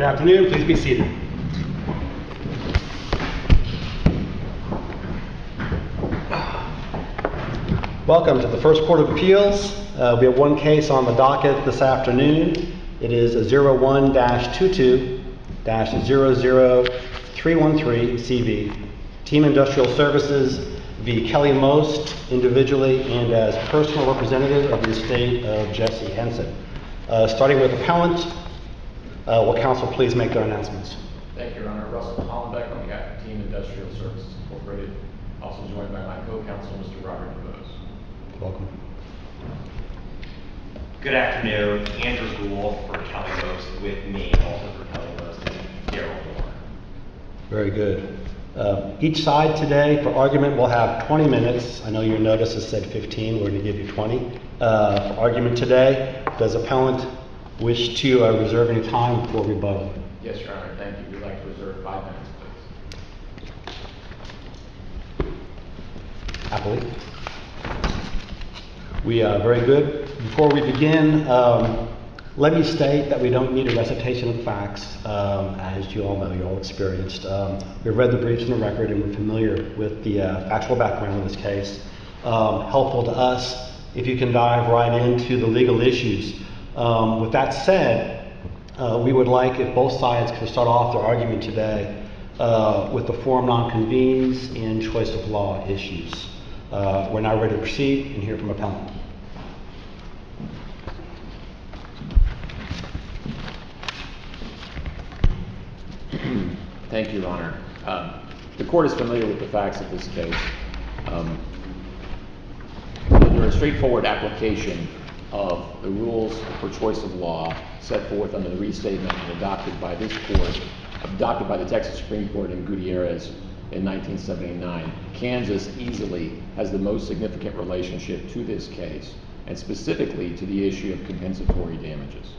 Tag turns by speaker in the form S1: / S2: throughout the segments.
S1: Good afternoon. Please be seated. Welcome to the First Court of Appeals. We have one case on the docket this afternoon. It is a 01-22-00313 Team Industrial Services v. Kelly Most, individually and as personal representative of the estate of Jesse Henson. Starting with Appellant, will counsel please make their announcements?
S2: Thank you, Your Honor. Russell Hollenbeck on behalf of Team Industrial Services Incorporated, also joined by my co-counsel, Mr. Robert DeVos.
S1: Welcome.
S3: Good afternoon. Andrew Gould for Kelly Most with me, also for Kelly Most, and Daryl Moore.
S1: Very good. Each side today for argument will have 20 minutes. I know your notice has said 15. We're going to give you 20. For argument today, does Appellant wish to reserve any time for rebuttal?
S2: Yes, Your Honor. Thank you. We'd like to reserve 5 minutes, please.
S1: Appellee. Very good. Before we begin, let me state that we don't need a recitation of the facts. As you all know, you're all experienced. We've read the briefs and the record, and we're familiar with the factual background of this case. Helpful to us if you can dive right into the legal issues. With that said, we would like if both sides could start off their argument today with the forum non-convenes and choice of law issues. We're now ready to proceed and hear from Appellant.
S2: Thank you, Your Honor. The court is familiar with the facts of this case. Under a straightforward application of the rules for choice of law set forth under the restatement and adopted by this court, adopted by the Texas Supreme Court in Gutierrez in 1979, Kansas easily has the most significant relationship to this case, and specifically to the issue of compensatory damages.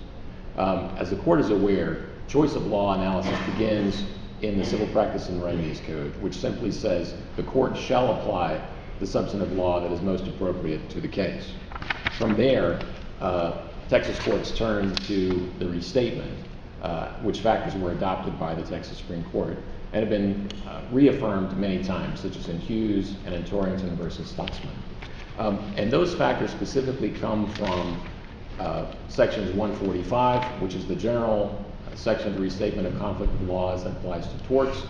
S2: As the court is aware, choice of law analysis begins in the Civil Practice and Remedies Code, which simply says the court shall apply the substantive law that is most appropriate to the case. From there, Texas courts turn to the restatement, which factors were adopted by the Texas Supreme Court and have been reaffirmed many times, such as in Hughes and in Torrington versus Stutzman. And those factors specifically come from sections 145, which is the general section of the restatement of conflict of laws that applies to torts,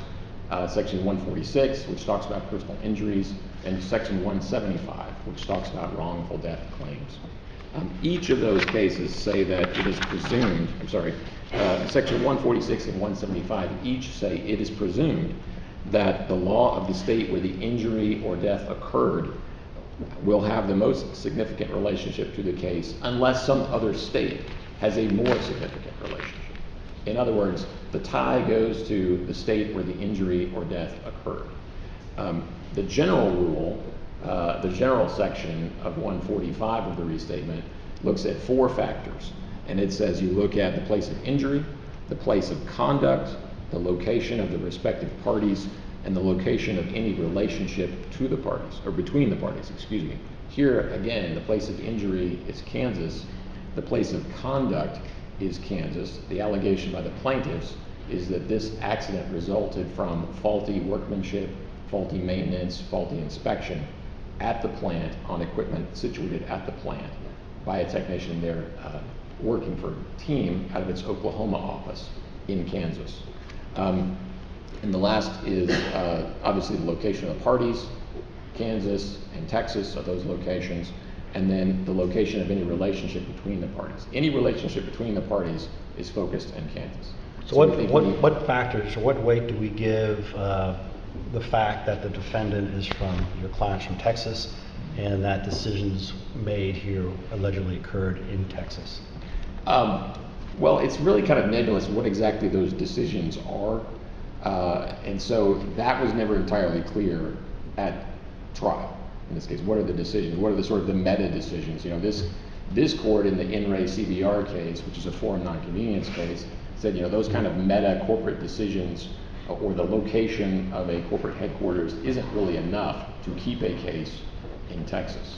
S2: section 146, which talks about personal injuries, and section 175, which talks about wrongful death claims. Each of those cases say that it is presumed, section 146 and 175 each say it is presumed that the law of the state where the injury or death occurred will have the most significant relationship to the case unless some other state has a more significant relationship. In other words, the tie goes to the state where the injury or death occurred. The general rule, the general section of 145 of the restatement looks at 4 factors, and it says you look at the place of injury, the place of conduct, the location of the respective parties, and the location of any relationship to the parties, or between the parties, excuse me. Here, again, the place of injury is Kansas. The place of conduct is Kansas. The allegation by the plaintiffs is that this accident resulted from faulty workmanship, faulty maintenance, faulty inspection at the plant on equipment situated at the plant by a technician there working for a team out of its Oklahoma office in Kansas. And the last is obviously the location of the parties. Kansas and Texas are those locations, and then the location of any relationship between the parties. Any relationship between the parties is focused in Kansas.
S1: So what factors, or what weight do we give the fact that the defendant is from, your client's from Texas, and that decisions made here allegedly occurred in Texas?
S2: Well, it's really kind of nebulous what exactly those decisions are. And so that was never entirely clear at trial. In this case, what are the decisions? What are the sort of the meta decisions? You know, this court in the In Re CBR case, which is a forum nonconvenience case, said, you know, those kind of meta corporate decisions or the location of a corporate headquarters isn't really enough to keep a case in Texas.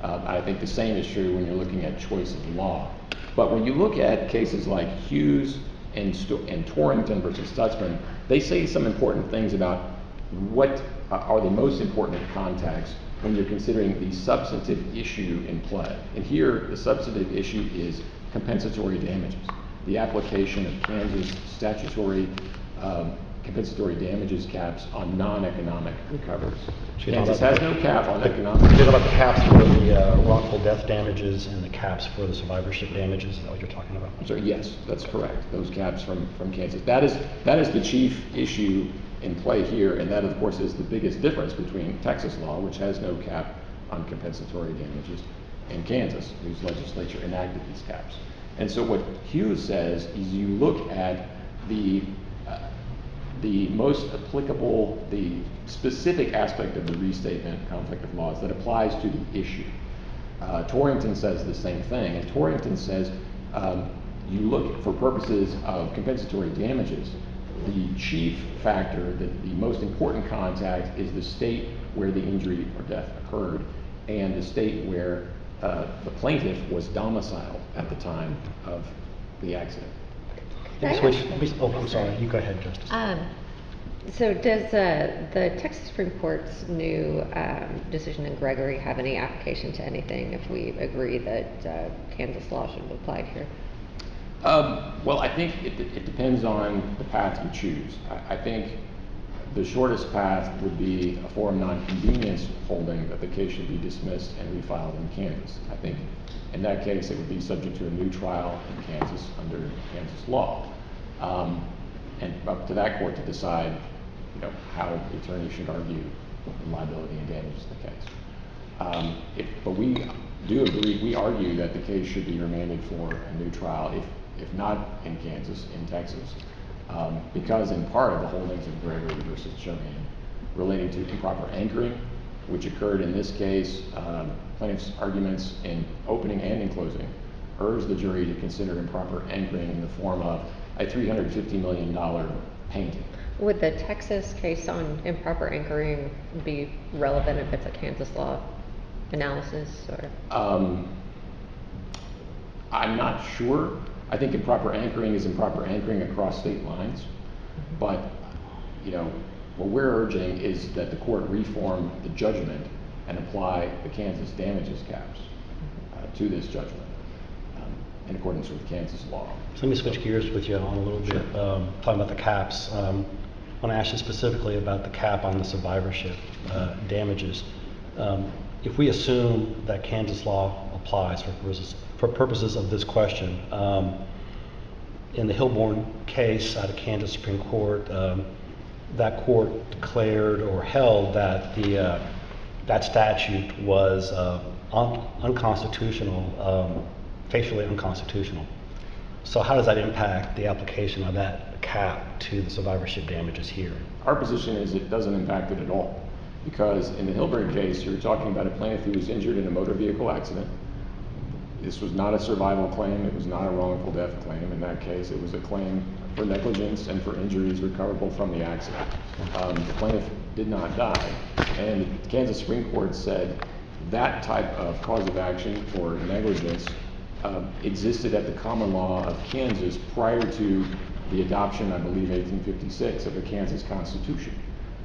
S2: I think the same is true when you're looking at choice of law. But when you look at cases like Hughes and Torrington versus Stutzman, they say some important things about what are the most important contacts when you're considering the substantive issue in play. And here, the substantive issue is compensatory damages. The application of Kansas statutory compensatory damages caps on non-economic recoveries. Kansas has no cap on economic.
S1: You talking about the caps for the wrongful death damages and the caps for the survivorship damages? Is that what you're talking about?
S2: I'm sorry, yes, that's correct. Those caps from Kansas. That is the chief issue in play here, and that, of course, is the biggest difference between Texas law, which has no cap on compensatory damages, and Kansas, whose legislature enacted these caps. And so what Hughes says is you look at the most applicable, the specific aspect of the restatement conflict of laws that applies to the issue. Torrington says the same thing, and Torrington says you look for purposes of compensatory damages, the chief factor, the most important contact is the state where the injury or death occurred and the state where the plaintiff was domiciled at the time of the accident.
S1: I'm sorry, you go ahead, Justice.
S4: So does the Texas Supreme Court's new decision in Gregory have any application to anything if we agree that Kansas law should have applied here?
S2: Well, I think it depends on the path you choose. I think the shortest path would be a forum nonconvenience holding that the case should be dismissed and refiled in Kansas. I think in that case it would be subject to a new trial in Kansas under Kansas law. And up to that court to decide, how the attorney should argue the liability and damages of the case. But we do agree, we argue that the case should be remanded for a new trial, if not in Kansas, in Texas, because in part of the holdings of Gregory versus Johan relating to improper anchoring, which occurred in this case, plaintiff's arguments in opening and in closing urged the jury to consider improper anchoring in the form of a $350 million painting.
S4: Would the Texas case on improper anchoring be relevant if it's a Kansas law analysis? Or?
S2: I'm not sure. I think improper anchoring is improper anchoring across state lines. But, what we're urging is that the court reform the judgment and apply the Kansas damages caps to this judgment in accordance with Kansas law.
S1: So let me switch gears with you on a little bit, talking about the caps. I want to ask you specifically about the cap on the survivorship damages. If we assume that Kansas law applies for purposes of this question, in the Hilborn case out of Kansas Supreme Court, that court declared or held that that statute was unconstitutional, facially unconstitutional. So how does that impact the application of that cap to the survivorship damages here?
S2: Our position is it doesn't impact it at all, because in the Hilborn case, you're talking about a plaintiff who was injured in a motor vehicle accident. This was not a survival claim. It was not a wrongful death claim. In that case, it was a claim for negligence and for injuries recoverable from the accident. The plaintiff did not die, and the Kansas Supreme Court said that type of cause of action for negligence existed at the common law of Kansas prior to the adoption, I believe, 1856 of the Kansas Constitution.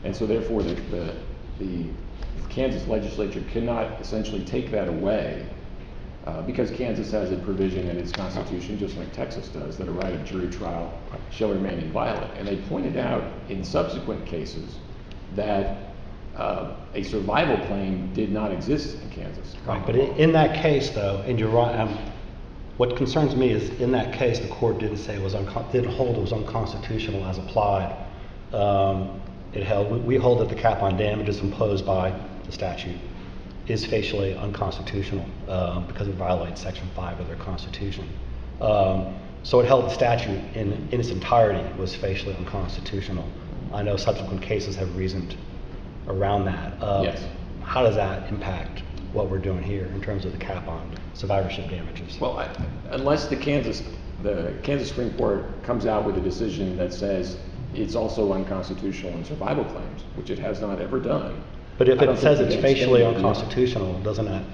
S2: And so therefore the Kansas legislature cannot essentially take that away because Kansas has a provision in its constitution, just like Texas does, that a right of jury trial shall remain inviolate. And they pointed out in subsequent cases that a survival claim did not exist in Kansas.
S1: Right, but in that case, though, and you're right, what concerns me is in that case the court didn't say it was didn't hold it was unconstitutional as applied. We hold that the cap on damages imposed by the statute is facially unconstitutional because it violates Section 5 of their Constitution. So it held the statute in its entirety was facially unconstitutional. I know subsequent cases have reasoned around that.
S2: Yes.
S1: How does that impact what we're doing here in terms of the cap on survivorship damages?
S2: Well, unless the Kansas Supreme Court comes out with a decision that says it's also unconstitutional in survival claims, which it has not ever done.
S1: But if it says it's facially unconstitutional, doesn't that?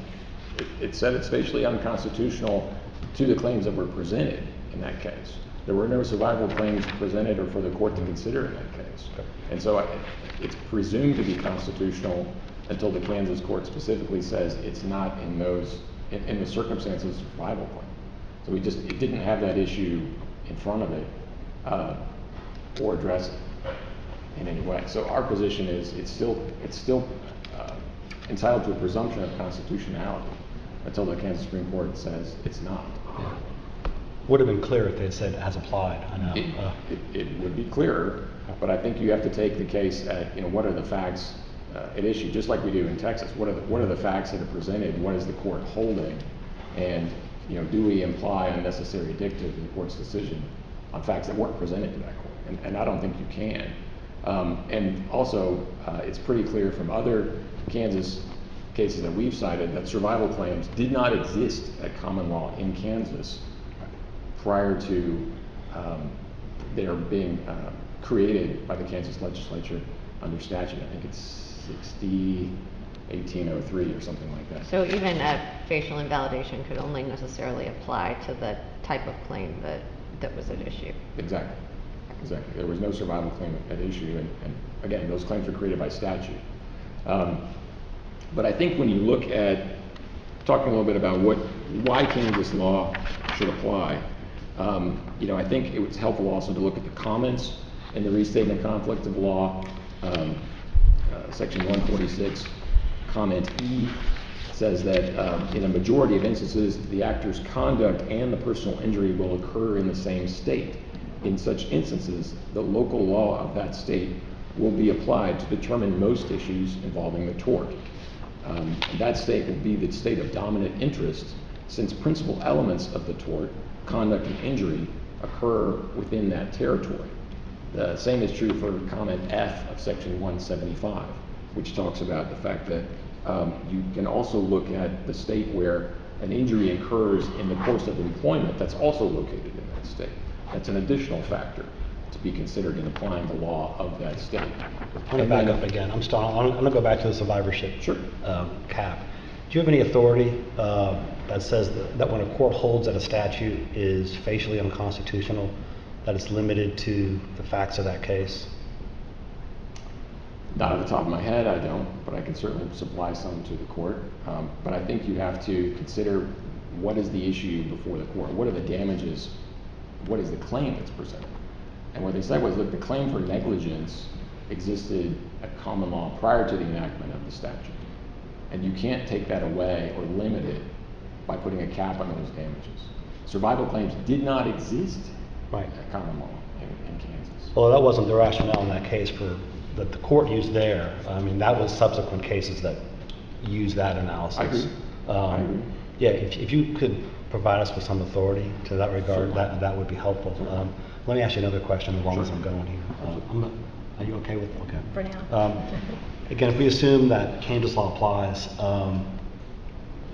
S2: It said it's facially unconstitutional to the claims that were presented in that case. There were no survival claims presented or for the court to consider in that case. And so it's presumed to be constitutional until the Kansas court specifically says it's not in the circumstances of survival claim. So it didn't have that issue in front of it or address it in any way. So our position is it's still entitled to a presumption of constitutionality until the Kansas Supreme Court says it's not.
S1: Yeah. Would have been clear if they had said as applied. I know.
S2: It would be clearer, but I think you have to take the case at, what are the facts at issue, just like we do in Texas. What are the facts that are presented? What is the court holding? And do we imply unnecessary dicta in the court's decision on facts that weren't presented to that court? And I don't think you can. And also, it's pretty clear from other Kansas cases that we've cited that survival claims did not exist at common law in Kansas prior to their being created by the Kansas legislature under statute. I think it's 1803 or something like that.
S4: So even a facial invalidation could only necessarily apply to the type of claim that was at issue.
S2: Exactly. There was no survival claim at issue, and again, those claims were created by statute. But I think when you look at talking a little bit about why Kansas law should apply, I think it was helpful also to look at the comments in the Restatement Conflict of Law, Section 146, Comment E, says that in a majority of instances, the actor's conduct and the personal injury will occur in the same state. In such instances, the local law of that state will be applied to determine most issues involving the tort. That state will be the state of dominant interest, since principal elements of the tort, conduct and injury, occur within that territory. The same is true for Comment F of Section 175, which talks about the fact that you can also look at the state where an injury occurs in the course of employment that's also located in that state. That's an additional factor to be considered in applying the law of that state.
S1: I'm going to back up again. I'm going to go back to the survivorship cap. Do you have any authority that says that when a court holds that a statute is facially unconstitutional, that it's limited to the facts of that case?
S2: Not at the top of my head, I don't, but I can certainly supply some to the court. But I think you have to consider what is the issue before the court, what are the damages, what is the claim that's presented. And what they said was, look, the claim for negligence existed at common law prior to the enactment of the statute. And you can't take that away or limit it by putting a cap on those damages. Survival claims did not exist at common law in Kansas.
S1: Well, that wasn't the rationale in that case that the court used there. I mean, that was subsequent cases that used that analysis.
S2: I agree. I agree.
S1: Yeah, if you could provide us with some authority to that regard, that would be helpful. Let me ask you another question as long as I'm going here. Are you okay with it? Okay.
S5: For now.
S1: Again, if we assume that Kansas law applies, and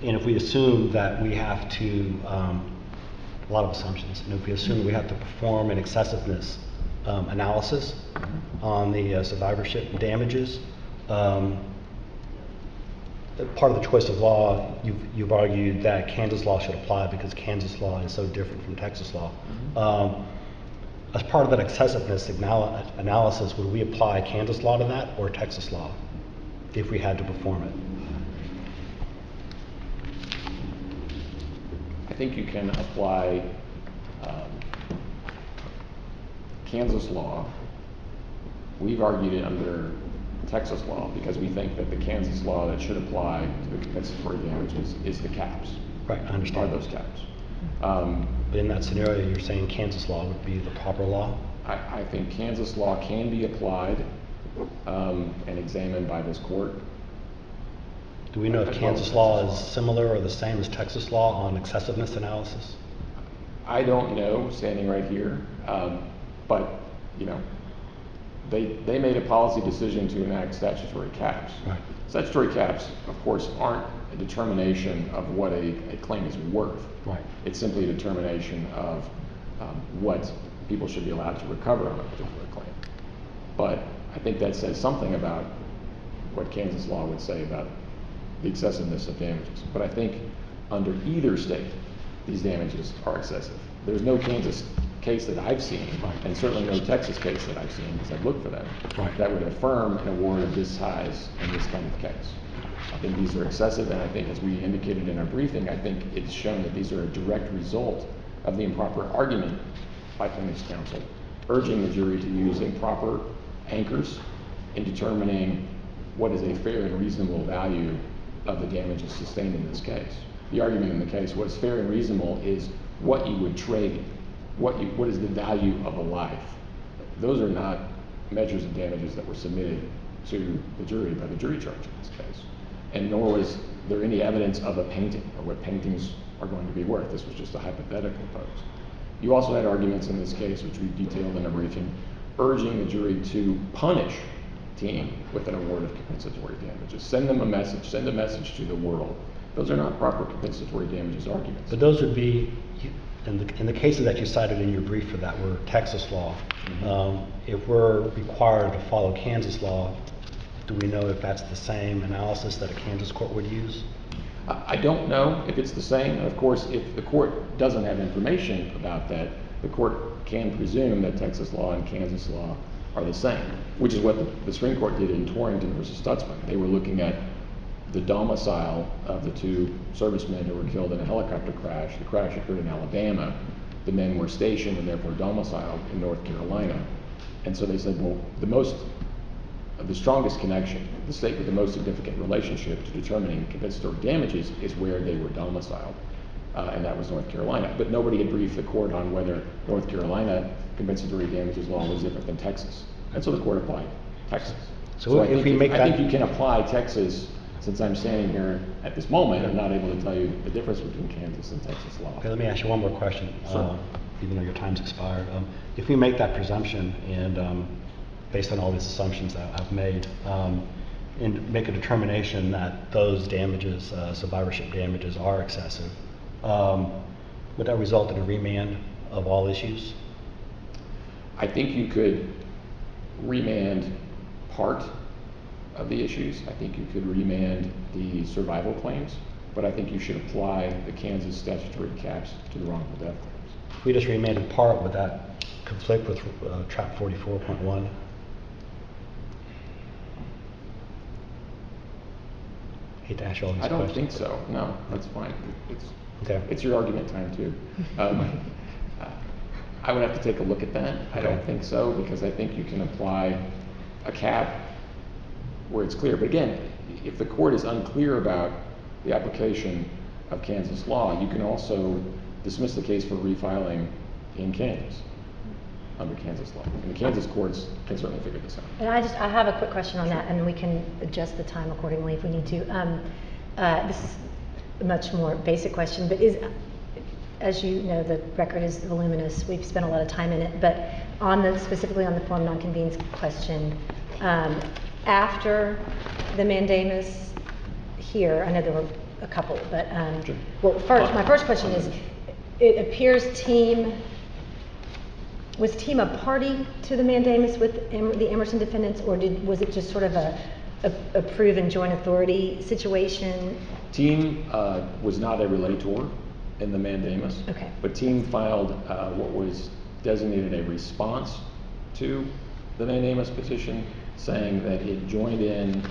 S1: if we assume that we have to, a lot of assumptions, and if we assume that we have to perform an excessiveness analysis on the survivorship damages, part of the choice of law, you've argued that Kansas law should apply because Kansas law is so different from Texas law. As part of that excessiveness analysis, would we apply Kansas law to that or Texas law if we had to perform it?
S2: I think you can apply Kansas law. We've argued it under Texas law because we think that the Kansas law that should apply to the compensatory damages is the caps.
S1: Right, I understand.
S2: Are those caps.
S1: But in that scenario, you're saying Kansas law would be the proper law?
S2: I think Kansas law can be applied and examined by this court.
S1: Do we know if Kansas law is similar or the same as Texas law on excessiveness analysis?
S2: I don't know, standing right here, but they made a policy decision to enact statutory caps.
S1: Right.
S2: Statutory caps, of course, aren't a determination of what a claim is worth.
S1: Right.
S2: It's simply a determination of what people should be allowed to recover on a particular claim. But I think that says something about what Kansas law would say about the excessiveness of damages. But I think under either state, these damages are excessive. There's no Kansas case that I've seen, and certainly no Texas case that I've seen, because I've looked for them, that would affirm an award of this size in this kind of case. I think these are excessive, and I think, as we indicated in our briefing, I think it's shown that these are a direct result of the improper argument by plaintiff's counsel, urging the jury to use improper anchors in determining what is a fair and reasonable value of the damages sustained in this case. The argument in the case, what is fair and reasonable is what you would trade, what is the value of a life. Those are not measures of damages that were submitted to the jury by the jury charge in this case. And nor was there any evidence of a painting or what paintings are going to be worth. This was just a hypothetical posed. You also had arguments in this case, which we detailed in a briefing, urging the jury to punish team with an award of compensatory damages. Send them a message, send a message to the world. Those are not proper compensatory damages arguments.
S1: But those would be, in the cases that you cited in your brief for that were Texas law. If we're required to follow Kansas law, do we know if that's the same analysis that a Kansas court would use?
S2: I don't know if it's the same. And of course, if the court doesn't have information about that, the court can presume that Texas law and Kansas law are the same, which is what the Supreme Court did in Torrington versus Stutzman. They were looking at the domicile of the two servicemen who were killed in a helicopter crash. The crash occurred in Alabama. The men were stationed and therefore domiciled in North Carolina. And so they said, well, the strongest connection, the state with the most significant relationship to determining compensatory damages is where they were domiciled, and that was North Carolina. But nobody had briefed the court on whether North Carolina compensatory damages law was different than Texas. And so the court applied Texas.
S1: So
S2: I think you can apply Texas, since I'm standing here at this moment, I'm not able to tell you the difference between Kansas and Texas law.
S1: Okay, let me ask you one more question,
S2: Sure.
S1: even though your time's expired. If we make that presumption and based on all these assumptions that I've made, and make a determination that those damages, survivorship damages, are excessive, would that result in a remand of all issues?
S2: I think you could remand part of the issues. I think you could remand the survival claims, but I think you should apply the Kansas statutory caps to the wrongful death claims.
S1: If we just remanded part, would that conflict with Trap 44.1? Hate to ask you all these
S2: I don't
S1: questions.
S2: think so. No, that's fine.
S1: Okay.
S2: It's your argument time too. I would have to take a look at that. I don't think so, because I think you can apply a cap where it's clear. But again, if the court is unclear about the application of Kansas law, you can also dismiss the case for refiling in Kansas under Kansas law. And the Kansas courts can certainly figure this out.
S5: And I have a quick question on that, and we can adjust the time accordingly if we need to. This is a much more basic question, but as you know, the record is voluminous. We've spent a lot of time in it, but specifically on the form nonconvenience question, after the mandamus here, I know there were a couple, but well, my first question is, it appears was Team a party to the mandamus with the Emerson defendants, or was it just sort of a proven joint authority situation?
S2: Team was not a relator in the mandamus,
S5: Okay.
S2: but Team filed what was designated a response to the mandamus petition, saying that it joined in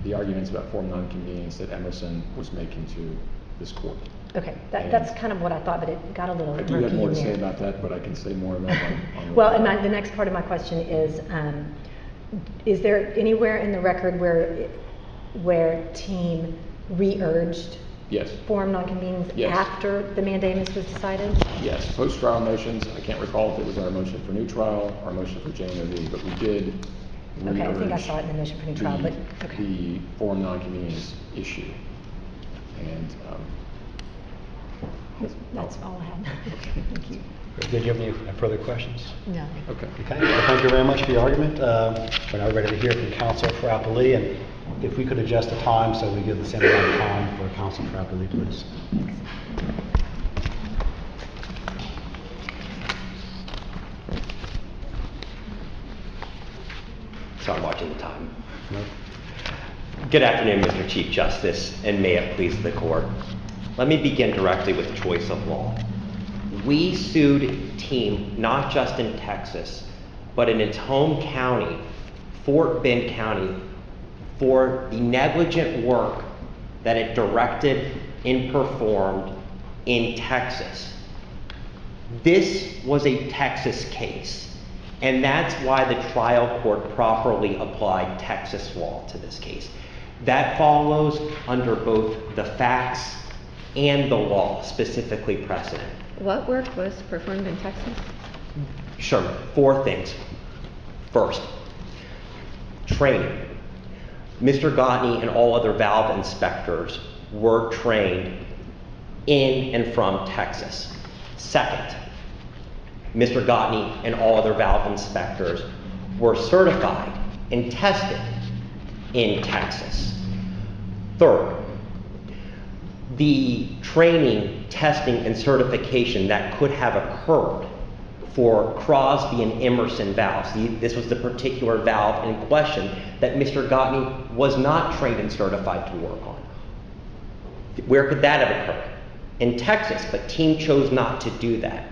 S2: the arguments about form nonconvenience that Emerson was making to this court.
S5: Okay, that's kind of what I thought, but it got a little
S2: I do
S5: murky
S2: have more
S5: in
S2: to say
S5: there.
S2: about that, but I can say more about on
S5: Well, and the next part of my question is there anywhere in the record where Team re-urged
S2: Yes.
S5: form nonconvenience
S2: Yes.
S5: after the mandamus was decided?
S2: Yes, post-trial motions, I can't recall if it was our motion for new trial or our motion for JNOV, but we did
S5: Okay, I think I
S2: re-urge
S5: saw it in the motion for new trial, but okay.
S2: the form nonconvenience issue. And
S5: That's all I had. Thank you.
S1: Did you have any further questions?
S5: No.
S2: okay.
S1: Okay, well, thank you very much for your argument. We're now ready to hear from counsel for Appellee, and if we could adjust the time so we give the same amount of time for counsel for Appellee, please.
S6: So I'm watching the time.
S1: No?
S6: Good afternoon, Mr. Chief Justice, and may it please the court. Let me begin directly with choice of law. We sued Team not just in Texas, but in its home county, Fort Bend County, for the negligent work that it directed and performed in Texas. This was a Texas case, and that's why the trial court properly applied Texas law to this case. That follows under both the facts and the law, specifically precedent.
S4: What work was performed in Texas?
S6: Sure, 4 things. First, training. Mr. Gottney and all other valve inspectors were trained in and from Texas. Second, Mr. Gottney and all other valve inspectors were certified and tested in Texas. Third, the training, testing, and certification that could have occurred for Crosby and Emerson valves. This was the particular valve in question that Mr. Gottney was not trained and certified to work on. Where could that have occurred? In Texas, but Team chose not to do that.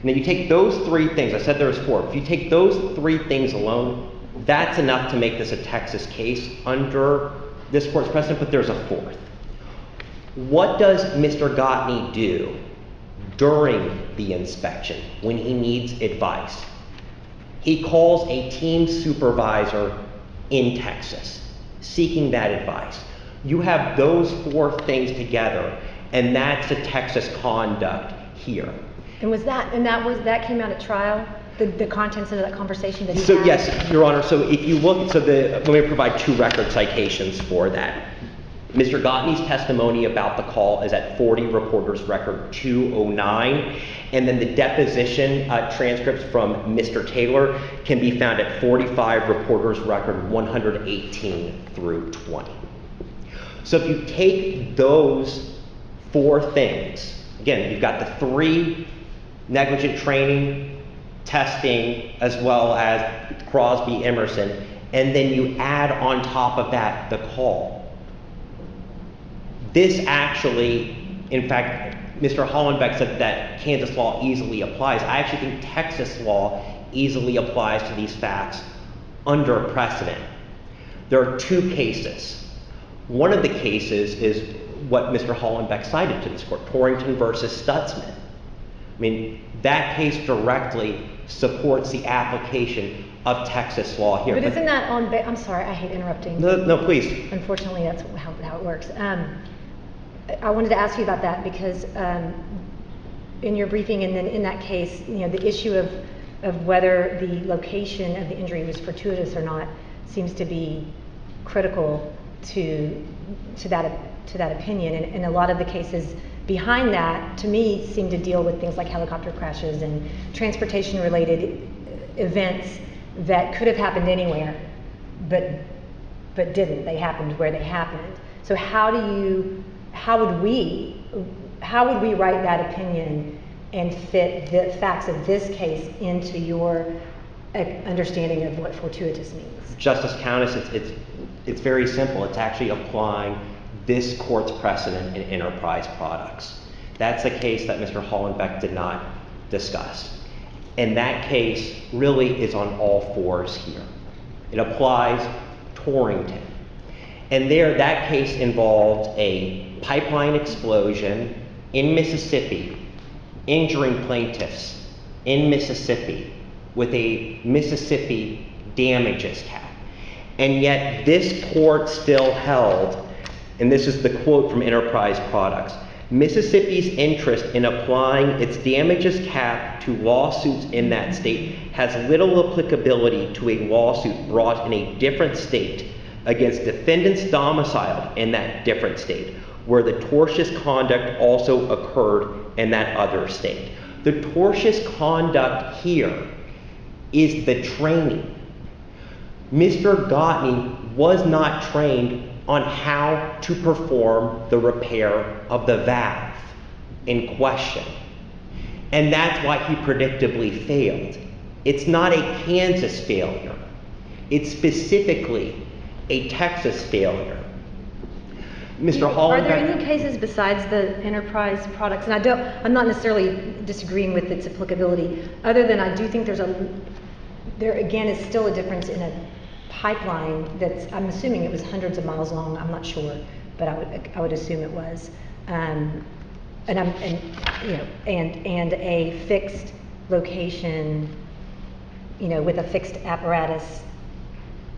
S6: Now you take those 3 things, I said there was 4. If you take those 3 things alone, that's enough to make this a Texas case under this court's precedent, but there's a 4th. What does Mr. Gottney do during the inspection when he needs advice? He calls a team supervisor in Texas, seeking that advice. You have those 4 things together, and that's the Texas conduct here.
S5: And that came out at trial? The contents of that conversation that he
S6: So
S5: had?
S6: yes, Your Honor, so if you look, let me provide 2 record citations for that. Mr. Gottney's testimony about the call is at 40 Reporters Record 209, and then the deposition transcripts from Mr. Taylor can be found at 45 Reporters Record 118 through 20. So if you take those 4 things, again, you've got the 3 negligent training, testing, as well as Crosby, Emerson, and then you add on top of that the call. This actually, in fact, Mr. Hollenbeck said that Kansas law easily applies. I actually think Texas law easily applies to these facts under precedent. There are 2 cases. One of the cases is what Mr. Hollenbeck cited to this court, Torrington versus Stutzman. I mean, that case directly supports the application of Texas law here.
S5: But isn't that on, I'm sorry, I hate interrupting.
S6: No, please.
S5: Unfortunately, that's how it works. I wanted to ask you about that because in your briefing and then in that case, the issue of whether the location of the injury was fortuitous or not seems to be critical to that opinion. And a lot of the cases behind that, to me, seem to deal with things like helicopter crashes and transportation-related events that could have happened anywhere, but didn't. They happened where they happened. So how would we write that opinion and fit the facts of this case into your understanding of what fortuitous means?
S6: Justice Countess, it's very simple. It's actually applying this court's precedent in enterprise products. That's a case that Mr. Hollenbeck did not discuss. And that case really is on all 4s here. It applies Torrington. And there, that case involved a pipeline explosion in Mississippi, injuring plaintiffs in Mississippi with a Mississippi damages cap. And yet this court still held, and this is the quote from Enterprise Products, Mississippi's interest in applying its damages cap to lawsuits in that state has little applicability to a lawsuit brought in a different state against defendants domiciled in that different state, where the tortious conduct also occurred in that other state. The tortious conduct here is the training. Mr. Gottney was not trained on how to perform the repair of the valve in question. And that's why he predictably failed. It's not a Kansas failure. It's specifically a Texas failure. Mr.
S5: Are
S6: Hollenbeck.
S5: there any cases besides the enterprise products, and I'm not necessarily disagreeing with its applicability, other than I do think there again is still a difference in a pipeline that's, I'm assuming it was hundreds of miles long, I'm not sure, but I would assume it was. And a fixed location, with a fixed apparatus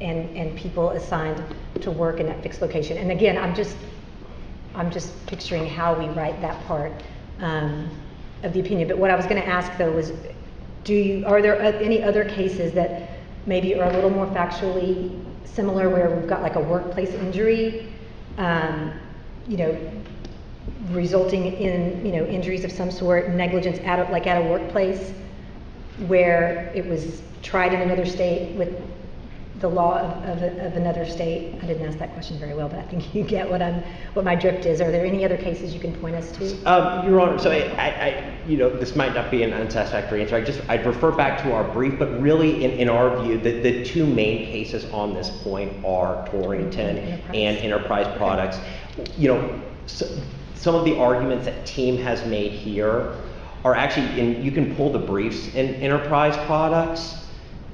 S5: and people assigned to work in that fixed location. And again, I'm just picturing how we write that part of the opinion. But what I was going to ask though was, are there any other cases that maybe are a little more factually similar, where we've got like a workplace injury, resulting in injuries of some sort, negligence at a workplace, where it was tried in another state with the law of another state? I didn't ask that question very well, but I think you get what my drift is. Are there any other cases you can point us to?
S6: Your Honor, so this might not be an unsatisfactory answer. I'd refer back to our brief, but really in our view, the two main cases on this point are Torrington and Enterprise Products. Some of the arguments that Team has made here are actually, you can pull the briefs in Enterprise Products,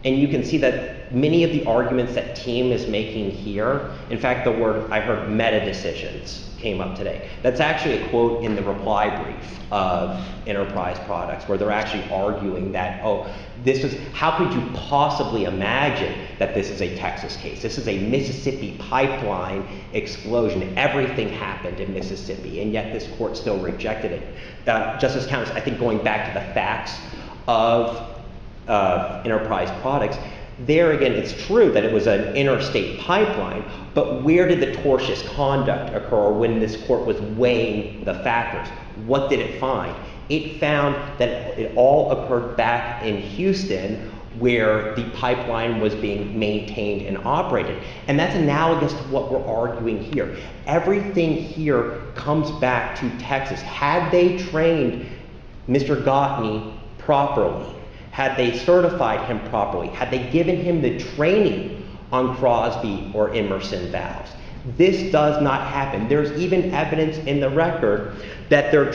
S6: and you can see that many of the arguments that Team is making here, in fact, the word I heard meta decisions came up today. That's actually a quote in the reply brief of Enterprise Products, where they're actually arguing that, how could you possibly imagine that this is a Texas case? This is a Mississippi pipeline explosion. Everything happened in Mississippi, and yet this court still rejected it. Justice Thomas, I think going back to the facts of Enterprise Products, there again, it's true that it was an interstate pipeline, but where did the tortious conduct occur when this court was weighing the factors? What did it find? It found that it all occurred back in Houston, where the pipeline was being maintained and operated. And that's analogous to what we're arguing here. Everything here comes back to Texas. Had they trained Mr. Gottney properly, had they certified him properly, had they given him the training on Crosby or Emerson valves, this does not happen. There's even evidence in the record that they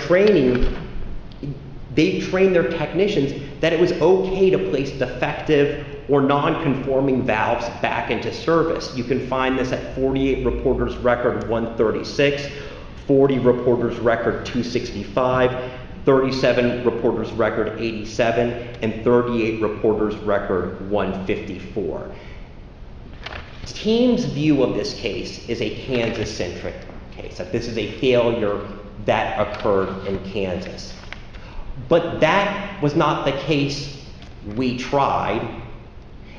S6: trained their technicians that it was okay to place defective or non-conforming valves back into service. You can find this at 48 Reporters Record 136, 40 Reporters Record 265, 37 Reporters Record 87, and 38 Reporters Record 154. Team's view of this case is a Kansas-centric case, that this is a failure that occurred in Kansas. But that was not the case we tried.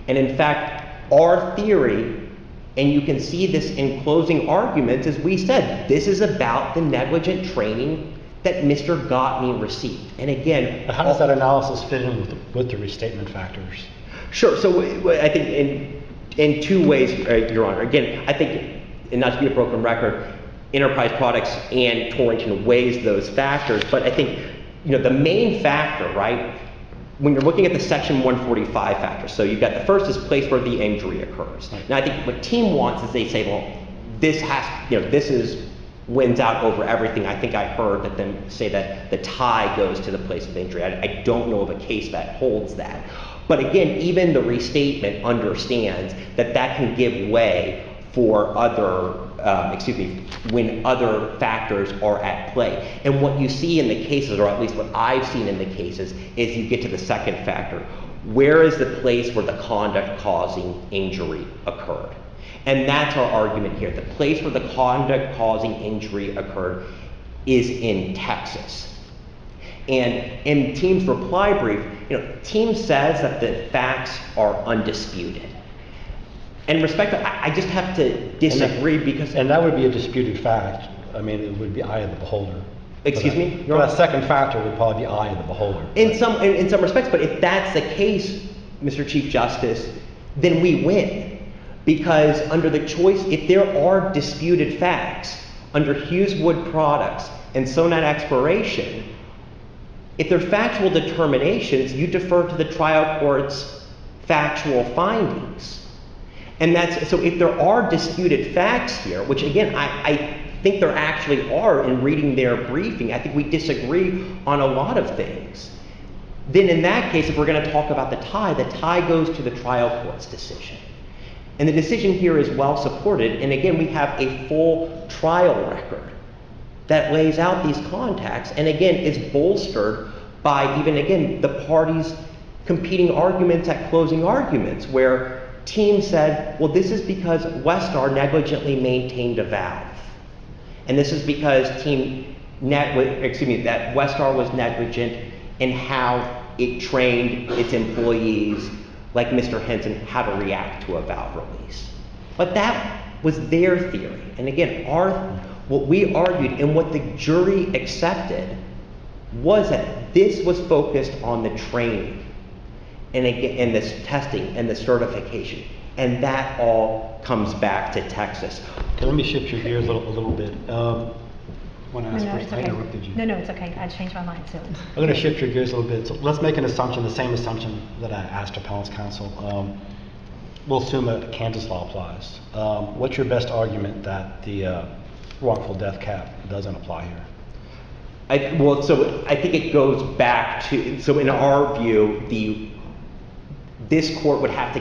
S6: And in fact, our theory, and you can see this in closing arguments, as we said, this is about the negligent training that Mr. Gottney received. And again,
S1: But how does that analysis fit in with the restatement factors?
S6: Sure. So I think in two ways, Your Honor. Again, I think, and not to be a broken record, Enterprise Products and Torrington weighs those factors. But I think the main factor, right, when you're looking at the Section 145 factors, so you've got the first is place where the injury occurs. Now I think what Team wants is they say, well, this wins out over everything. I think I heard that them say that the tie goes to the place of injury. I don't know of a case that holds that. But again, even the restatement understands that that can give way for when other factors are at play. And what you see in the cases, or at least what I've seen in the cases, is you get to the second factor. Where is the place where the conduct causing injury occurred? And that's our argument here. The place where the conduct causing injury occurred is in Texas. And in Team's reply brief, Team says that the facts are undisputed. And respectfully, I just have to disagree because...
S1: And that would be a disputed fact. I mean, it would be eye of the beholder.
S6: Excuse me?
S1: That second factor would probably be eye of the beholder.
S6: In some respects, but if that's the case, Mr. Chief Justice, then we win. Because under the choice, if there are disputed facts under Hughes Wood Products and Sonat Exploration, if they're factual determinations, you defer to the trial court's factual findings. And so if there are disputed facts here, which again, I I think there actually are in reading their briefing. I think we disagree on a lot of things. Then in that case, if we're going to talk about the tie goes to the trial court's decision. And the decision here is well supported. And again, we have a full trial record that lays out these contacts. And again, it's bolstered by even, again, the parties' competing arguments at closing arguments, where team said, well, this is because Westar negligently maintained a valve. And this is because that Westar was negligent in how it trained its employees, like Mr. Henson, how to react to a valve release. But that was their theory. And again, what we argued and what the jury accepted was that this was focused on the training and again, and this testing and the certification. And that all comes back to Texas.
S1: Okay, let me shift your gears a little bit. Want to ask
S5: No,
S1: first?
S5: it's
S1: I
S5: okay.
S1: interrupted you.
S5: No, it's okay. I changed my mind, so.
S1: I'm going to shift your gears a little bit. So let's make an assumption, the same assumption that I asked Appellant's counsel. We'll assume that Kansas law applies. What's your best argument that the wrongful death cap doesn't apply here?
S6: So I think it goes back to, so in our view, this court would have to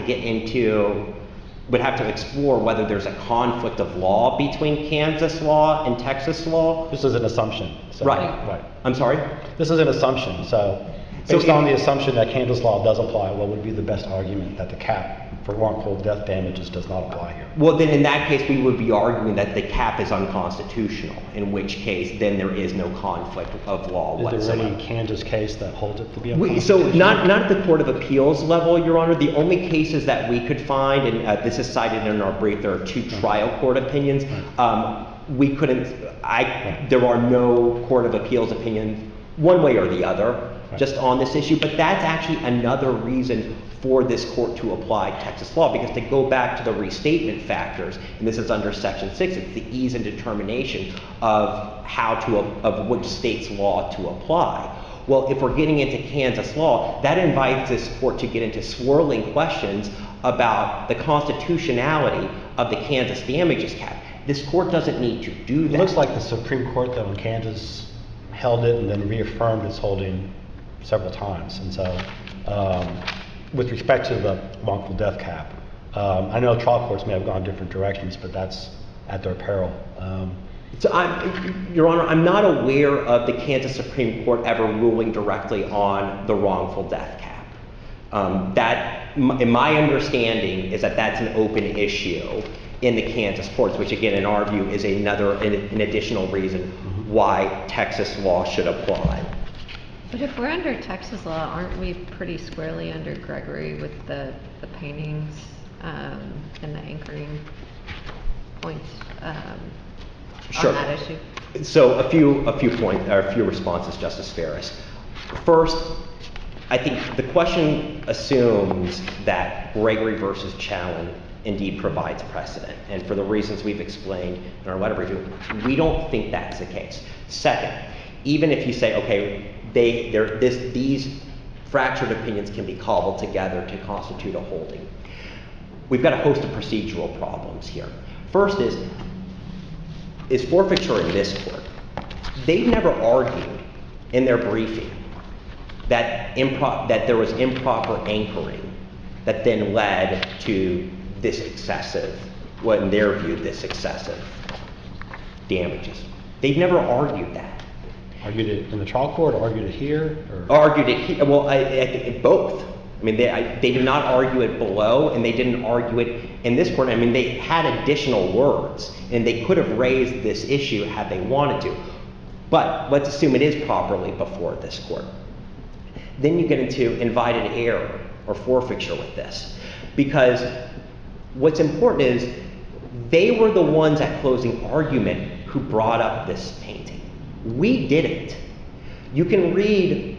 S6: explore whether there's a conflict of law between Kansas law and Texas law.
S1: This is an assumption. So,
S6: Right. I'm sorry?
S1: This is an assumption. So based on the assumption that Kansas law does apply, what would be the best argument that the cap for wrongful death damages does not apply here?
S6: Well, then in that case, we would be arguing that the cap is unconstitutional, in which case then there is no conflict of law
S1: Is there
S6: whatsoever.
S1: any Kansas case that holds it to be
S6: So
S1: unconstitutional?
S6: not at the Court of Appeals level, Your Honor. The only cases that we could find, and this is cited in our brief, there are 2 trial court opinions. We couldn't, there are no Court of Appeals opinions one way or the other just on this issue, but that's actually another reason for this court to apply Texas law, because to go back to the restatement factors, and this is under Section 6, it's the ease and determination of of which state's law to apply. Well, if we're getting into Kansas law, that invites this court to get into swirling questions about the constitutionality of the Kansas damages cap. This court doesn't need to do that.
S1: It looks like the Supreme Court, though, in Kansas held it and then reaffirmed its holding several times. And so, with respect to the wrongful death cap, I know trial courts may have gone different directions, but that's at their peril.
S6: Your Honor, I'm not aware of the Kansas Supreme Court ever ruling directly on the wrongful death cap. That, in my understanding, is that that's an open issue in the Kansas courts, which again, in our view, is an additional reason why Texas law should apply.
S4: But if we're under Texas law, aren't we pretty squarely under Gregory with the paintings and the anchoring points
S6: Sure.
S4: on that issue?
S6: So a few points, or a few responses, Justice Ferris. First, I think the question assumes that Gregory versus Challen indeed provides precedent. And for the reasons we've explained in our letter review, we don't think that's the case. Second, even if you say, okay, these fractured opinions can be cobbled together to constitute a holding, we've got a host of procedural problems here. First is forfeiture in this court. They've never argued in their briefing that there was improper anchoring that then led to this excessive, what in their view, this excessive damages. They've never argued that.
S1: Argued it in the trial court, argued it here? Or?
S6: Argued it here, well, I think both. I mean, they did not argue it below, and they didn't argue it in this court. I mean, they had additional words, and they could have raised this issue had they wanted to. But let's assume it is properly before this court. Then you get into invited error or forfeiture with this. Because what's important is they were the ones at closing argument who brought up this painting. We didn't. You can read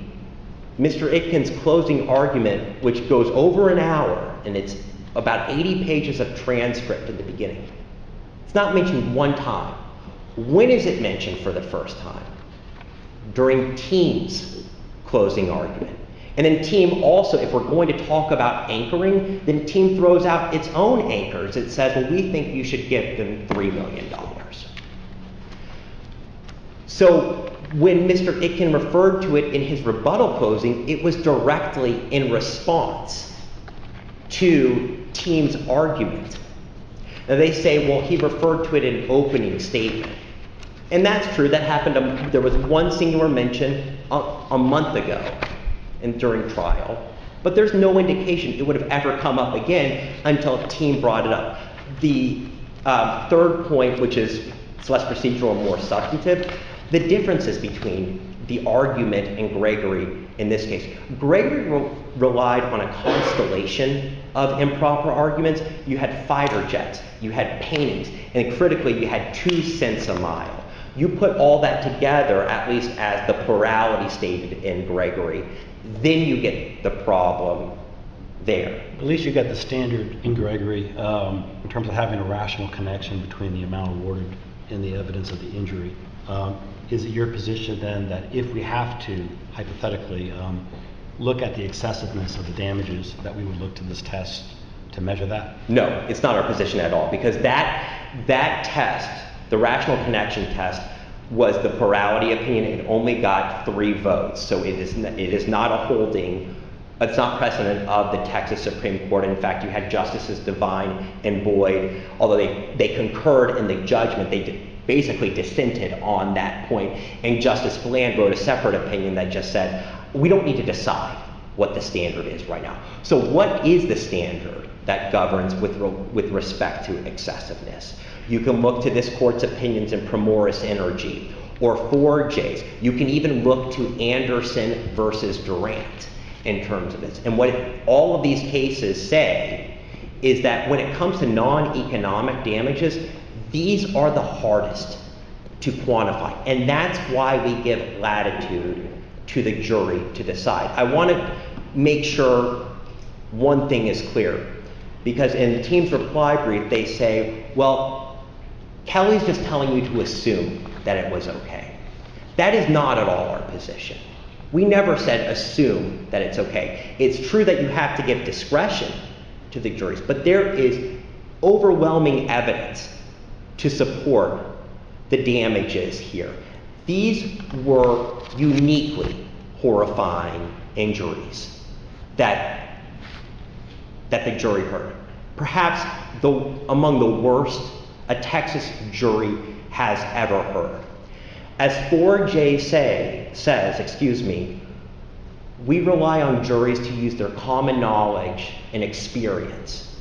S6: Mr. Itkin's closing argument, which goes over an hour, and it's about 80 pages of transcript at the beginning. It's not mentioned one time. When is it mentioned for the first time? During Team's closing argument. And then Team also, if we're going to talk about anchoring, then Team throws out its own anchors. It says, well, we think you should give them $3 million. So when Mr. Itkin referred to it in his rebuttal closing, it was directly in response to Team's argument. Now they say, well, he referred to it in opening statement. And that's true, that happened, there was one singular mention a month ago and during trial, but there's no indication it would have ever come up again until Team brought it up. The third point, which is it's less procedural and more substantive, the differences between the argument and Gregory in this case. Gregory relied on a constellation of improper arguments. You had fighter jets, you had paintings, and critically, you had 2 cents a mile. You put all that together, at least as the plurality stated in Gregory, then you get the problem there.
S1: At least you got the standard in Gregory in terms of having a rational connection between the amount awarded and the evidence of the injury. Is it your position then that if we have to, hypothetically, look at the excessiveness of the damages, that we would look to this test to measure that?
S6: No, it's not our position at all, because that test, the rational connection test, was the plurality opinion. It only got 3 votes, so it is not a holding. It's not precedent of the Texas Supreme Court. In fact, you had Justices Devine and Boyd, although they concurred in the judgment, they basically dissented on that point. And Justice Bland wrote a separate opinion that just said, we don't need to decide what the standard is right now. So what is the standard that governs with respect to excessiveness? You can look to this court's opinions in Primoris Energy or 4J's. You can even look to Anderson versus Durant in terms of this. And what all of these cases say is that when it comes to non-economic damages, these are the hardest to quantify. And that's why we give latitude to the jury to decide. I want to make sure one thing is clear, because in the Team's reply brief, they say, well, Kelly's just telling you to assume that it was okay. That is not at all our position. We never said assume that it's okay. It's true that you have to give discretion to the juries, but there is overwhelming evidence to support the damages here. These were uniquely horrifying injuries that the jury heard. Perhaps among the worst a Texas jury has ever heard. As 4J says, we rely on juries to use their common knowledge and experience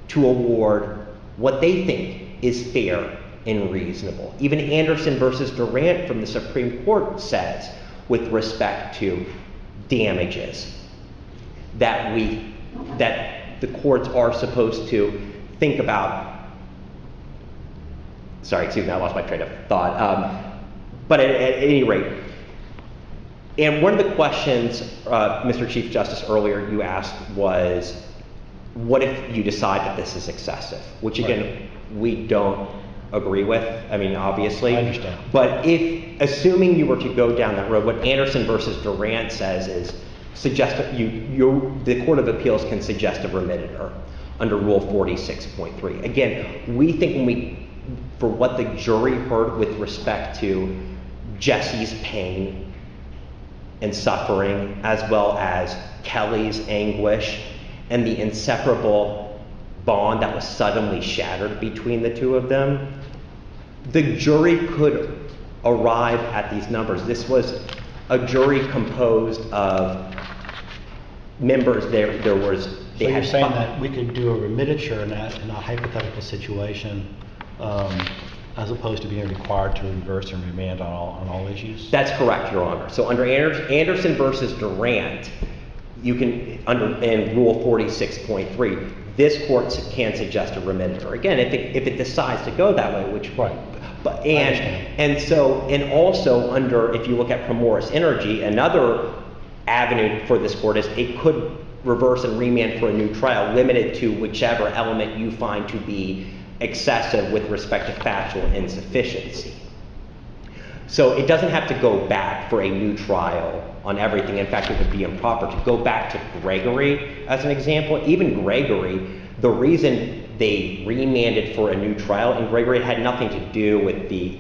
S6: to award what they think is fair and reasonable. Even Anderson versus Durant from the Supreme Court says, with respect to damages, that the courts are supposed to think about. Sorry, excuse me, I lost my train of thought. But at any rate, and one of the questions, Mr. Chief Justice, earlier you asked was, what if you decide that this is excessive? Which again, we don't agree with, I mean, obviously.
S1: I understand.
S6: But assuming you were to go down that road, what Anderson versus Durant says is, the Court of Appeals can suggest a remitter under Rule 46.3. Again, we think for what the jury heard with respect to Jesse's pain and suffering, as well as Kelly's anguish, and the inseparable bond that was suddenly shattered between the two of them, the jury could arrive at these numbers. This was a jury composed of members.
S1: So you're saying that we could do a remititure in a hypothetical situation, as opposed to being required to reverse and remand on all issues?
S6: That's correct, Your Honor. So under Anderson versus Durant, you can, in Rule 46.3, this court can suggest a remitter. Again, if it decides to go that way, which
S1: right.
S6: But and also under, if you look at Primoris Energy, another avenue for this court is it could reverse and remand for a new trial, limited to whichever element you find to be excessive with respect to factual insufficiency. So it doesn't have to go back for a new trial on everything. In fact, it would be improper to go back to Gregory as an example. Even Gregory, the reason they remanded for a new trial in Gregory had nothing to do with the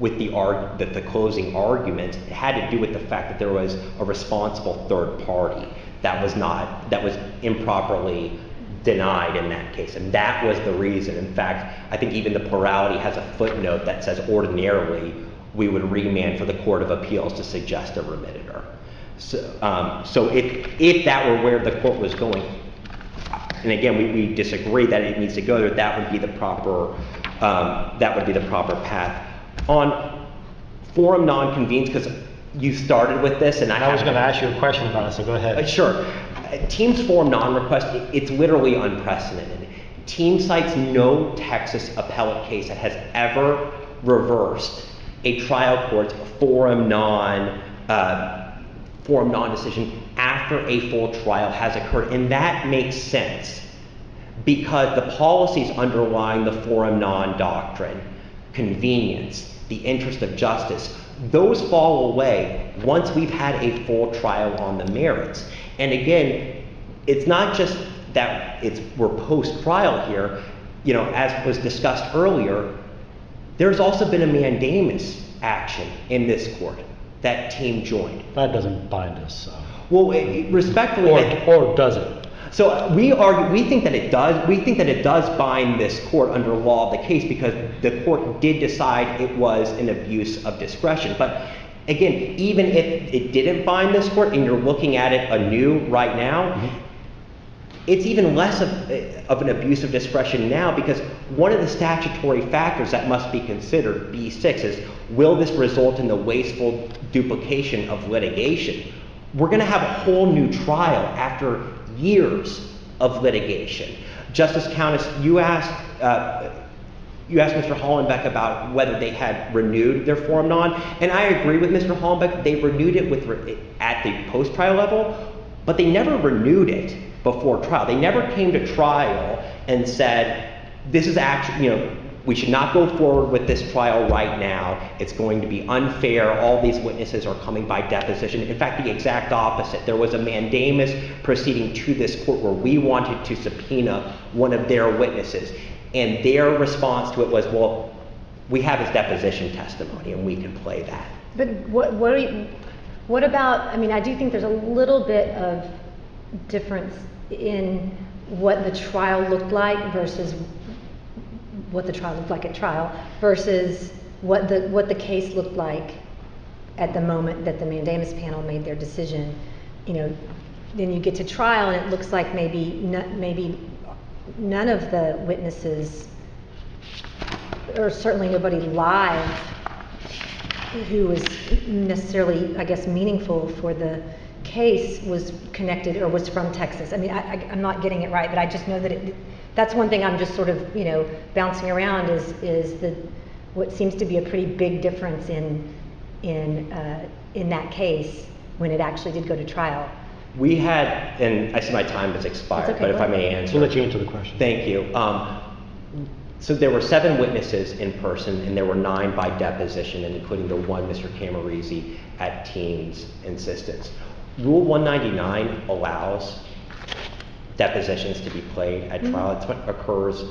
S6: with the closing argument. It had to do with the fact that there was a responsible third party that was improperly denied in that case, and that was the reason. In fact, I think even the plurality has a footnote that says ordinarily we would remand for the Court of Appeals to suggest a remitter. So if that were where the court was going, and again we disagree that it needs to go there, that would be the proper path. On forum non-convenes, because you started with this, and
S1: I was going to ask you a question about it, so go ahead.
S6: Sure. Teams forum non-request, it's literally unprecedented. Team cites no Texas appellate case that has ever reversed a trial court's forum non-decision after a full trial has occurred, and that makes sense because the policies underlying the forum non-doctrine, convenience, the interest of justice, those fall away once we've had a full trial on the merits. And again, it's not just that we're post-trial here. You know, as was discussed earlier, there's also been a mandamus action in this court that team joined.
S1: That doesn't bind us. So.
S6: Well, respectfully,
S1: or does it?
S6: So we think that it does. We think that it does bind this court under law of the case because the court did decide it was an abuse of discretion. But again, even if it didn't bind this court and you're looking at it anew right now, it's even less of an abuse of discretion now because one of the statutory factors that must be considered, B6, is will this result in the wasteful duplication of litigation? We're going to have a whole new trial after years of litigation. Justice Countess, you asked Mr. Hollenbeck about whether they had renewed their forum non, and I agree with Mr. Hollenbeck. They renewed it at the post-trial level, but they never renewed it before trial. They never came to trial and said, this is actually, we should not go forward with this trial right now. It's going to be unfair. All these witnesses are coming by deposition. In fact, the exact opposite. There was a mandamus proceeding to this court where we wanted to subpoena one of their witnesses. And their response to it was, well, we have his deposition testimony and we can play that.
S5: But what about, I do think there's a little bit of difference in what the trial looked like versus what the trial looked like at trial versus what the case looked like at the moment that the mandamus panel made their decision. Then you get to trial and it looks like maybe none of the witnesses, or certainly nobody live who was necessarily, I guess, meaningful for the case was connected or was from Texas. I'm not getting it right, but I just know that that's one thing I'm just sort of, bouncing around is what seems to be a pretty big difference in that case when it actually did go to trial.
S6: We had, and I see my time has expired,
S5: okay,
S6: but if I may answer.
S1: We'll let you answer the question.
S6: Thank you. So there were 7 witnesses in person and there were 9 by deposition, and including the one, Mr. Camarese, at team's insistence. Rule 199 allows depositions to be played at trial. It's what occurs,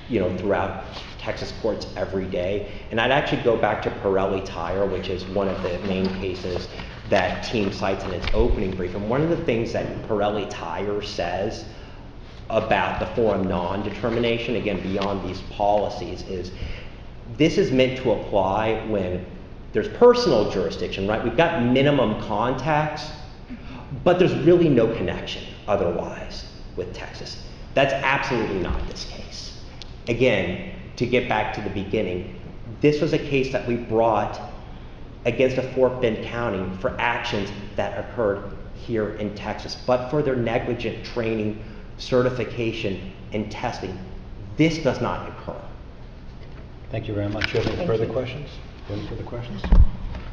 S6: throughout Texas courts every day. And I'd actually go back to Pirelli Tire, which is one of the main cases that team cites in its opening brief. And one of the things that Pirelli Tire says about the forum non-determination, again, beyond these policies, is this is meant to apply when there's personal jurisdiction, right? We've got minimum contacts, but there's really no connection otherwise with Texas. That's absolutely not this case. Again, to get back to the beginning, this was a case that we brought against a Fort Bend County for actions that occurred here in Texas, but for their negligent training, certification, and testing. This does not occur.
S1: Thank you very much. Do you have any further questions? Any further questions?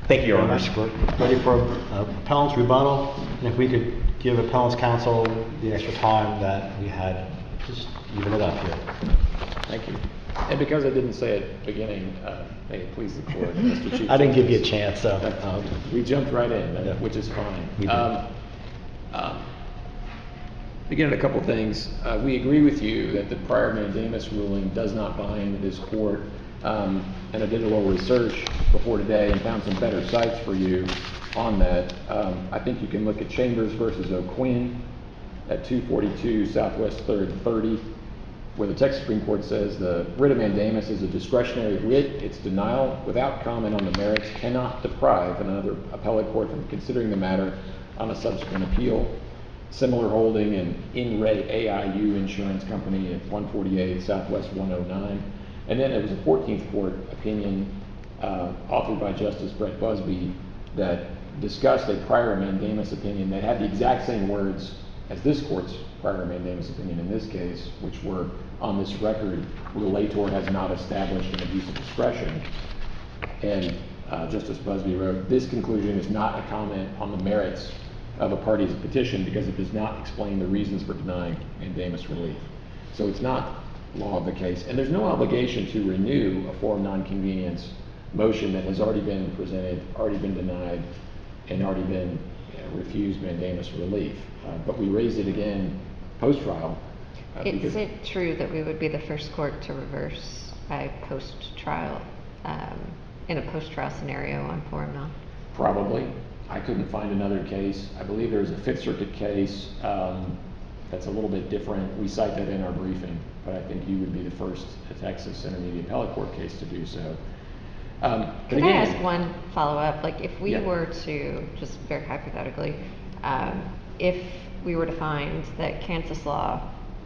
S6: Thank you, Your Honor.
S1: We're ready for appellant's rebuttal. And if we could give appellant's counsel the extra time that we had, just even it up here.
S2: Thank you. And because I didn't say it at the beginning, may it please the court, Mr. Chief
S1: I didn't give
S2: Justice.
S1: you a chance, so.
S2: We jumped right in,
S1: Yeah.
S2: which is fine.
S1: We did.
S2: Again, a couple things. We agree with you that the prior mandamus ruling does not bind this court And I did a little research before today and found some better sites for you on that. I think you can look at Chambers versus O'Quinn at 242 Southwest 3rd 30, where the Texas Supreme Court says the writ of mandamus is a discretionary writ. Its denial without comment on the merits cannot deprive another appellate court from considering the matter on a subsequent appeal. Similar holding in Re AIU Insurance Company at 148 Southwest 109. And then it was a 14th court opinion authored by Justice Brett Busby that discussed a prior mandamus opinion that had the exact same words as this court's prior mandamus opinion in this case, which were, on this record, relator has not established an abuse of discretion. And Justice Busby wrote, this conclusion is not a comment on the merits of a party's petition because it does not explain the reasons for denying mandamus relief. So it's not law of the case. And there's no obligation to renew a forum nonconvenience motion that has already been presented, already been denied, and already been refused mandamus relief. But we raised it again post-trial.
S4: Is it true that we would be the first court to reverse a post-trial, in a post-trial scenario on forum non?
S2: Probably. I couldn't find another case. I believe there's a Fifth Circuit case that's a little bit different. We cite that in our briefing, but I think you would be the first Texas Intermediate Appellate Court case to do so.
S4: Can I ask one follow-up? Like, if we
S2: Yeah.
S4: were to, just very hypothetically, if we were to find that Kansas law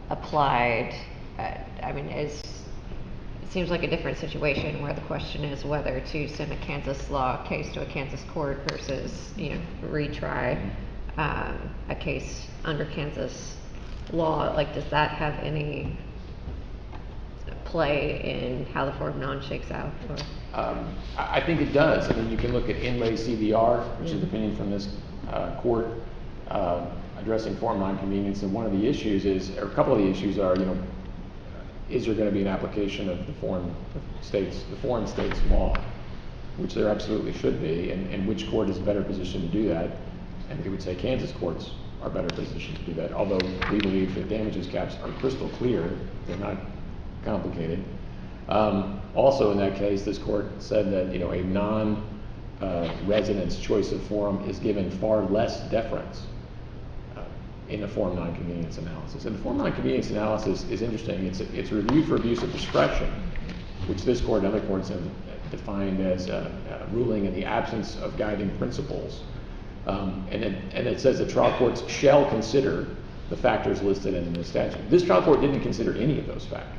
S4: applied, I mean, it seems like a different situation where the question is whether to send a Kansas law case to a Kansas court versus, retry a case under Kansas law. Like, does that have any play in how the forum non shakes out? Or?
S2: I think it does. I mean, you can look at In Re CVR, which is an opinion from this court addressing forum nonconvenience, and one of the issues is, or a couple of the issues are, is there going to be an application of the foreign states law, which there absolutely should be, and which court is better positioned to do that? And we would say Kansas courts are better positioned to do that, although we believe that damages caps are crystal clear, they're not complicated. Also in that case, this court said that a non-resident's choice of forum is given far less deference in the forum nonconvenience analysis. And the forum nonconvenience analysis is interesting. It's reviewed for abuse of discretion, which this court and other courts have defined as ruling in the absence of guiding principles. And it says that trial courts shall consider the factors listed in the statute. This trial court didn't consider any of those factors.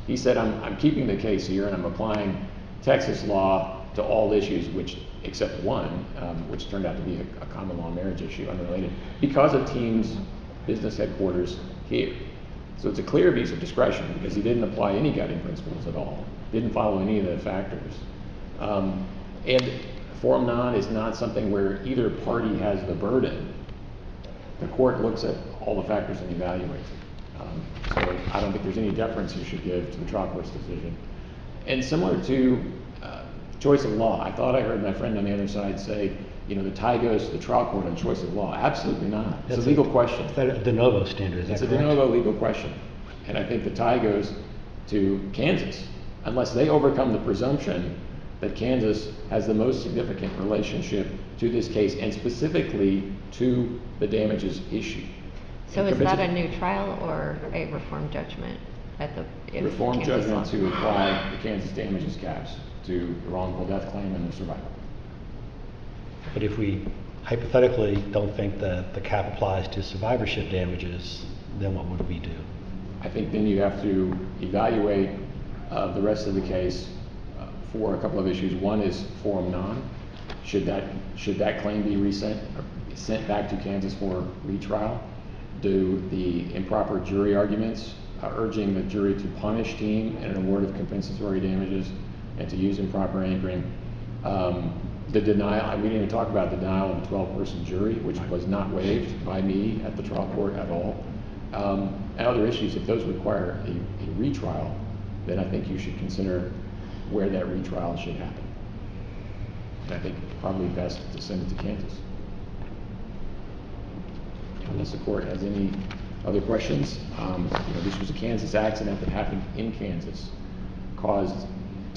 S2: He said, I'm keeping the case here and I'm applying Texas law to all issues, except one, which turned out to be a common law marriage issue, unrelated, because of Team's business headquarters here. So it's a clear abuse of discretion because he didn't apply any guiding principles at all, didn't follow any of the factors. And forum non is not something where either party has the burden. The court looks at all the factors and evaluates it. So I don't think there's any deference you should give to the trial court's decision. And similar to choice of law, I thought I heard my friend on the other side say, the tie goes to the trial court on choice of law. Absolutely not. It's a legal question.
S1: It's a de novo standard, is that correct?
S2: It's a de novo legal question. And I think the tie goes to Kansas, unless they overcome the presumption that Kansas has the most significant relationship to this case, and specifically to the damages issue.
S4: So is that a new trial or a reform judgment at the
S2: reform
S4: Kansas
S2: judgment
S4: law?
S2: to apply the Kansas damages caps to the wrongful death claim and the survival.
S1: But if we hypothetically don't think that the cap applies to survivorship damages, then what would we do?
S2: I think then you have to evaluate the rest of the case for a couple of issues. One is forum non. Should that claim be sent back to Kansas for retrial? Do the improper jury arguments urging the jury to punish Team in an award of compensatory damages and to use improper anchoring? The denial, we didn't even talk about the denial of a 12-person jury, which was not waived by me at the trial court at all. And other issues, if those require a retrial, then I think you should consider where that retrial should happen. And I think probably best to send it to Kansas. Unless the court has any other questions. This was a Kansas accident that happened in Kansas, caused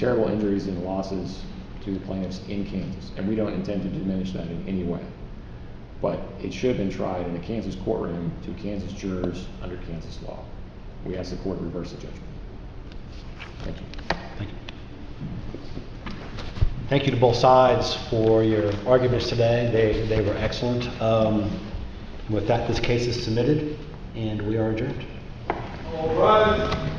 S2: terrible injuries and losses to the plaintiffs in Kansas, and we don't intend to diminish that in any way. But it should have been tried in a Kansas courtroom to Kansas jurors under Kansas law. We ask the court to reverse the judgment. Thank you.
S1: Thank you. Thank you to both sides for your arguments today. They were excellent. With that, this case is submitted, and we are adjourned.
S7: All right.